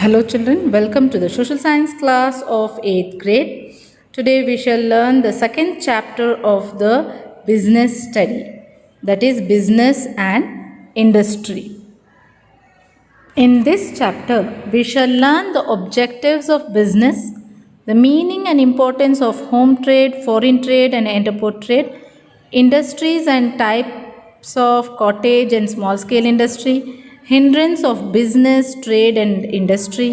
Hello children, welcome to the social science class of 8th grade. Today we shall learn the second chapter of the business study, that is business and industry. In this chapter we shall learn the objectives of business, the meaning and importance of home trade, foreign trade and interport trade, industries and types of cottage and small scale industry, hindrance of business, trade and industry,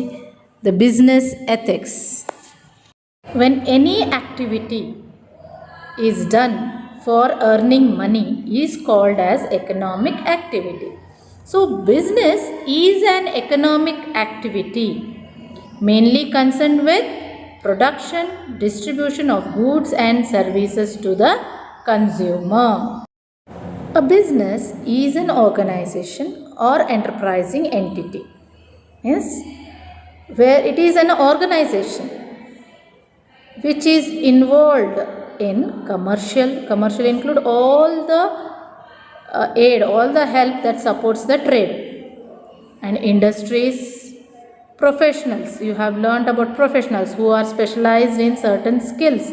the business ethics. When any activity is done for earning money is called as economic activity. So business is an economic activity mainly concerned with production, distribution of goods and services to the consumer. A business is an organization or enterprising entity. Yes, where it is an organization which is involved in commercial include all the aid, all the help that supports the trade, and industries, professionals. You have learnt about professionals who are specialized in certain skills.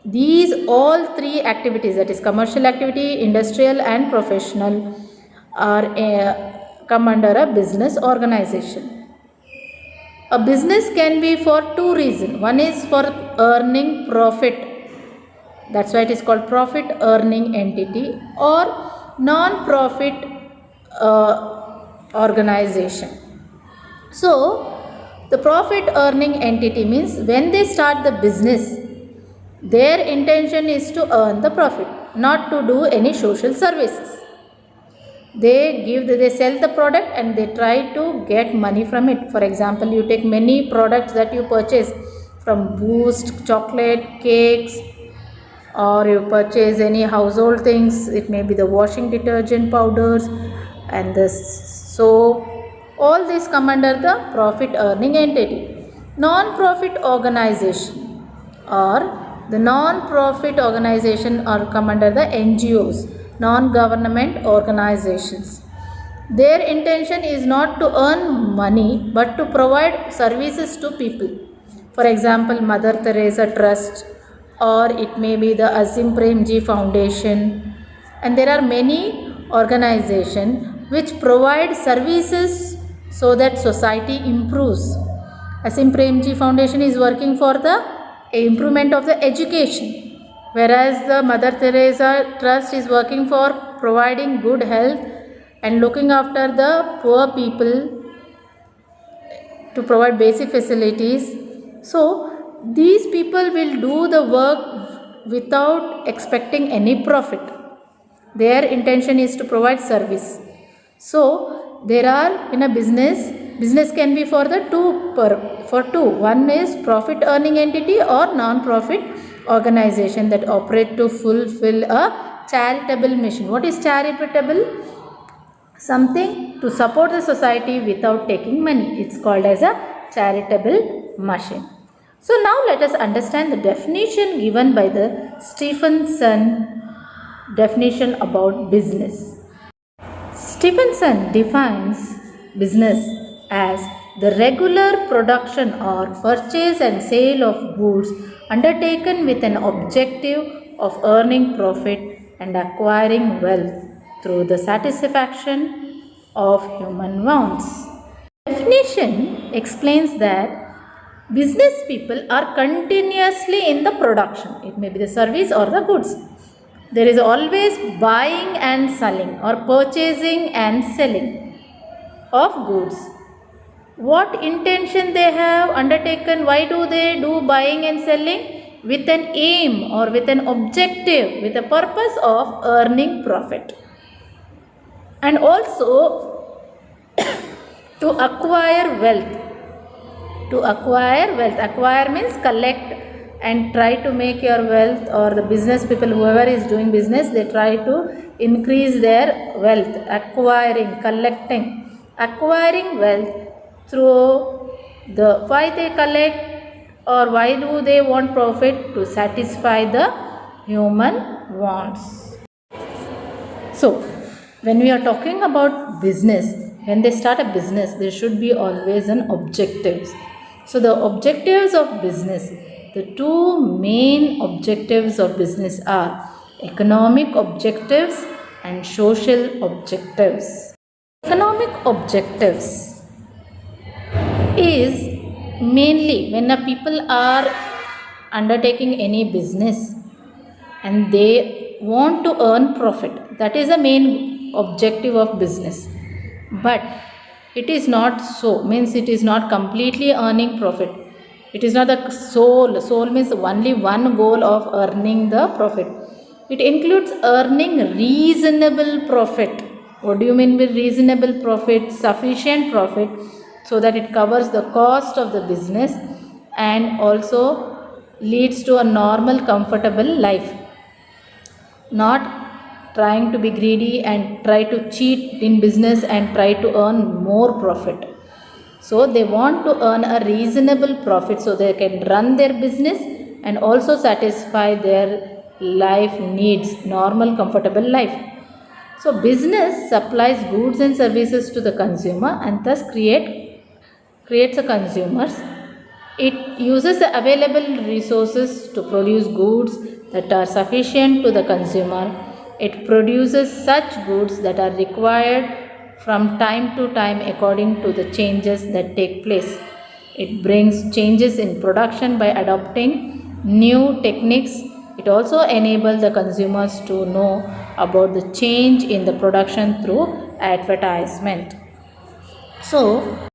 These all three activities, that is commercial activity, industrial and professional, are come under a business organization. A business can be for two reasons. One is for earning profit. That's why it is called profit earning entity, or non-profit organization. So, the profit earning entity means when they start the business, their intention is to earn the profit, not to do any social services. They sell the product and they try to get money from it. For example, you take many products that you purchase from Boost, chocolate, cakes, or you purchase any household things. It may be the washing detergent powders and the soap. All these come under the profit earning entity. Non-profit organization or the non-profit organization are come under the NGOs, non-government organizations. Their intention is not to earn money but to provide services to people. For example, Mother Teresa Trust, or it may be the Azim Premji Foundation, and there are many organizations which provide services so that society improves. Azim Premji Foundation is working for the improvement of the education, whereas the Mother Teresa Trust is working for providing good health and looking after the poor people to provide basic facilities. So these people will do the work without expecting any profit. Their intention is to provide service. So there are in a business can be for the two. One is profit earning entity or non-profit organization that operate to fulfill a charitable mission. What is charitable? Something to support the society without taking money. It's called as a charitable mission. So now let us understand the definition given by the Stephenson definition about business. Stephenson defines business as the regular production or purchase and sale of goods undertaken with an objective of earning profit and acquiring wealth through the satisfaction of human wants. Definition explains that business people are continuously in the production. It may be the service or the goods. There is always buying and selling or purchasing and selling of goods. What intention they have undertaken? Why do they do buying and selling? With an aim or with an objective, with a purpose of earning profit. And also to acquire wealth. To acquire wealth. Acquire means collect and try to make your wealth, or the business people, whoever is doing business, they try to increase their wealth. Acquiring, collecting. Acquiring wealth through the why they collect or why do they want profit? To satisfy the human wants. So when we are talking about business, when they start a business, there should be always an objectives. So the objectives of business, the two main objectives of business are economic objectives and social objectives. Economic objectives is mainly when the people are undertaking any business and they want to earn profit. That is the main objective of business. But it is not so, means it is not completely earning profit. It is not the sole means only one goal of earning the profit. It includes earning reasonable profit. What do you mean by reasonable profit? Sufficient profit so that it covers the cost of the business and also leads to a normal comfortable life. Not trying to be greedy and try to cheat in business and try to earn more profit. So they want to earn a reasonable profit so they can run their business and also satisfy their life needs, normal comfortable life. So business supplies goods and services to the consumer and thus creates a consumers. It uses the available resources to produce goods that are sufficient to the consumer. It produces such goods that are required from time to time according to the changes that take place. It brings changes in production by adopting new techniques. It also enables the consumers to know about the change in the production through advertisement. So,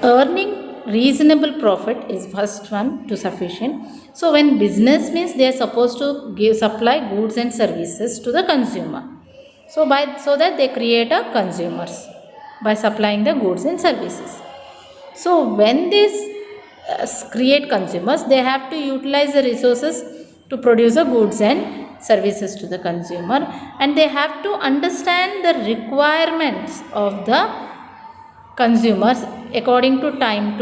earning reasonable profit is first one to sufficient. So when business means they are supposed to supply goods and services to the consumer. So that they create a consumers by supplying the goods and services. So when they create consumers, they have to utilize the resources to produce the goods and services to the consumer, and they have to understand the requirements of the consumers according to time.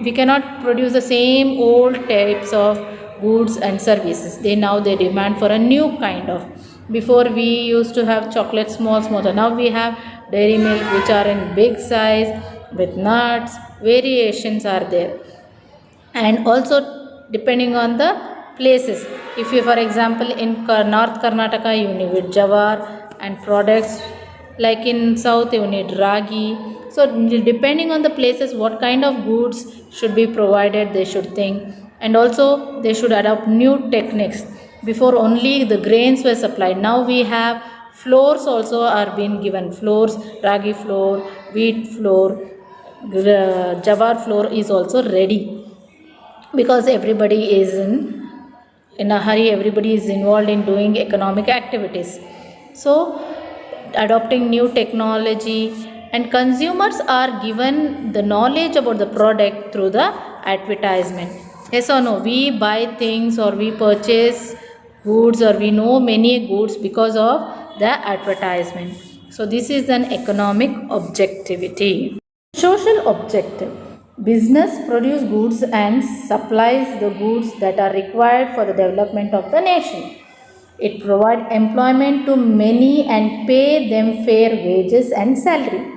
We cannot produce the same old types of goods and services. They demand for a new kind of. Before we used to have chocolate small. Now we have dairy milk which are in big size with nuts. Variations are there. And also depending on the places, if you for example in North Karnataka you need jawar and products, like in south you need ragi. So depending on the places what kind of goods should be provided they should think, and also they should adopt new techniques. Before only the grains were supplied, now we have flours also are being given, flours, ragi flour, wheat flour, jawar flour is also ready, because everybody is in a hurry, everybody is involved in doing economic activities. So adopting new technology, and consumers are given the knowledge about the product through the advertisement. Yes or no, we buy things or we purchase goods or we know many goods because of the advertisement. So this is an economic objectivity. Social objective. Business produce goods and supplies the goods that are required for the development of the nation. It provides employment to many and pay them fair wages and salary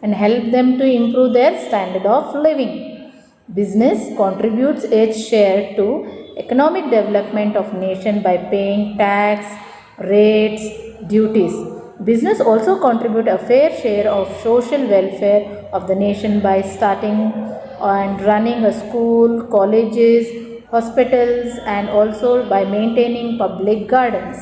and help them to improve their standard of living. Business contributes its share to economic development of nation by paying tax, rates, duties. Business also contribute a fair share of social welfare of the nation by starting and running a school, colleges, hospitals, and also by maintaining public gardens.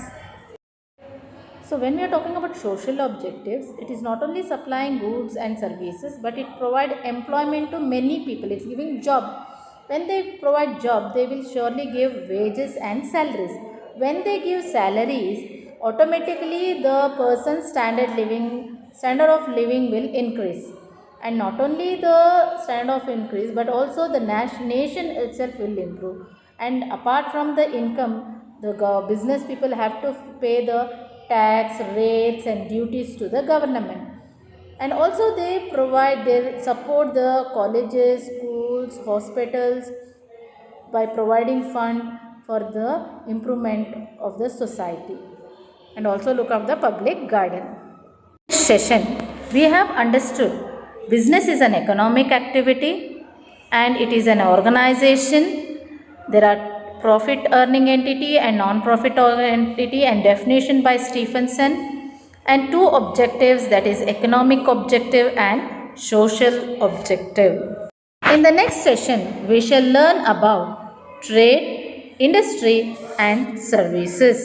So when we are talking about social objectives, it is not only supplying goods and services, but it provides employment to many people. It's giving job. When they provide job, they will surely give wages and salaries. When they give salaries, automatically the person's standard of living will increase. And not only the standard of increase, but also the nation itself will improve. And apart from the income, the business people have to pay the tax, rates and duties to the government. And also they support the colleges, schools, hospitals by providing fund for the improvement of the society, and also look after the public garden. Session We have understood business is an economic activity and it is an organization. There are profit earning entity and non-profit entity and definition by Stephenson, and two objectives, that is economic objective and social objective. In the next session, we shall learn about trade, industry and services.